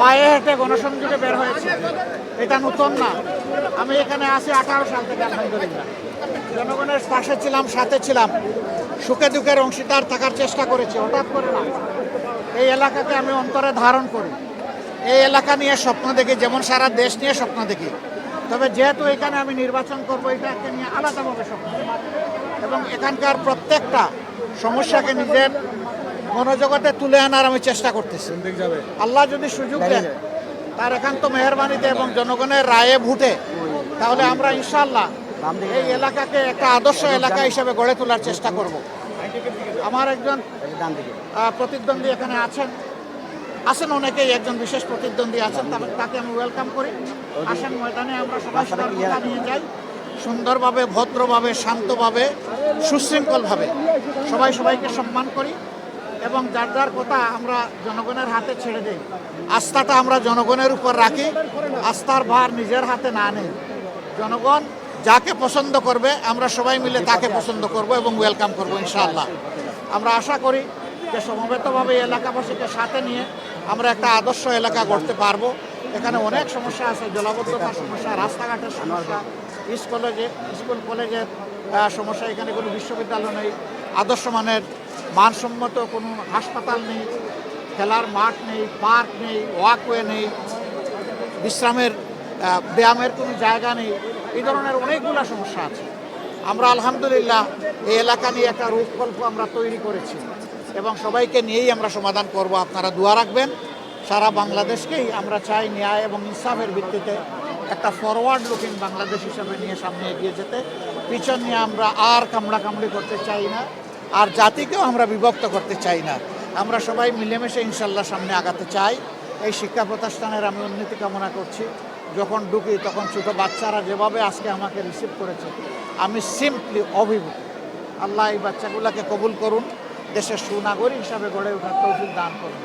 পায়ে হেঁটে গণসংযোগে বের হয়েছে, এটা নতুন না। আমি এখানে আসি 18 সাল থেকে, আলহামদুলিল্লাহ। জনগণের পাশে ছিলাম, সাথে ছিলাম, সুখে দুঃখের অংশীদার থাকার চেষ্টা করেছি। হঠাৎ করে না, এই এলাকাকে আমি অন্তরে ধারণ করি। এই এলাকা নিয়ে স্বপ্ন দেখি, যেমন সারা দেশ নিয়ে স্বপ্ন দেখি। তবে যেহেতু এখানে আমি নির্বাচন করবো, এটাকে নিয়ে আলাদাভাবে স্বপ্ন দেখি এবং এখানকার প্রত্যেকটা সমস্যাকে নিজের মনোজগতে তুলে আনার আমি চেষ্টা করতেছি। আল্লাহ যদি সুযোগ দেন, তার একান্ত মেহরবানিতে এবং জনগণের রায়ে ভোটে, তাহলে আমরা ইনশাআল্লাহ এই এলাকাকে একটা আদর্শ এলাকা হিসেবে গড়ে তোলার চেষ্টা করব। আমার একজন প্রতিদ্বন্দ্বী এখানে আছেন, অনেকেই, একজন বিশেষ প্রতিদ্বন্দ্বী আছেন, তাকে আমি ওয়েলকাম করি। আসেন ময়দানে, আমরা সবাই সবার কথা নিয়ে যাই, সুন্দরভাবে, ভদ্রভাবে, শান্তভাবে, সুশৃঙ্খলভাবে সবাই সবাইকে সম্মান করি এবং যার যার কথা আমরা জনগণের হাতে ছেড়ে দিই। আস্থাটা আমরা জনগণের উপর রাখি, আস্থার ভার নিজের হাতে না নেই। জনগণ যাকে পছন্দ করবে আমরা সবাই মিলে তাকে পছন্দ করব এবং ওয়েলকাম করব ইনশাআল্লাহ। আমরা আশা করি যে সমবেতভাবে এলাকাবাসীকে সাথে নিয়ে আমরা একটা আদর্শ এলাকা গড়তে পারবো। এখানে অনেক সমস্যা আছে, জলাবদ্ধতার সমস্যা, রাস্তাঘাটের সমস্যা, স্কুল কলেজের সমস্যা, এখানে কোনো বিশ্ববিদ্যালয় নেই, আদর্শ মানের মানসম্মত কোনো হাসপাতাল নেই, খেলার মাঠ নেই, পার্ক নেই, ওয়াকওয়ে নেই, বিশ্রামের ব্যায়ামের কোনো জায়গা নেই। এই ধরনের অনেকগুলো সমস্যা আছে। আমরা আলহামদুলিল্লাহ এই এলাকা নিয়ে একটা রূপকল্প আমরা তৈরি করেছি এবং সবাইকে নিয়েই আমরা সমাধান করব। আপনারা দোয়া রাখবেন। সারা বাংলাদেশকেই আমরা চাই ন্যায় এবং ইনসাফের ভিত্তিতে একটা ফরওয়ার্ড লুকিং বাংলাদেশ হিসাবে নিয়ে সামনে এগিয়ে যেতে। পিছন নিয়ে আমরা আর কামড়াকামড়ি করতে চাই না, আর জাতিকেও আমরা বিভক্ত করতে চাই না। আমরা সবাই মিলেমিশে ইনশাল্লাহ সামনে আগাতে চাই। এই শিক্ষা প্রতিষ্ঠানের আমি উন্নতি কামনা করছি। যখন ঢুকি তখন ছোটো বাচ্চারা যেভাবে আজকে আমাকে রিসিভ করেছে, আমি সিম্পলি অভিভূত। আল্লাহ এই বাচ্চাগুলোকে কবুল করুন, দেশের সুনাগরিক হিসাবে গড়ে ওঠার তৌফিক দান করুন।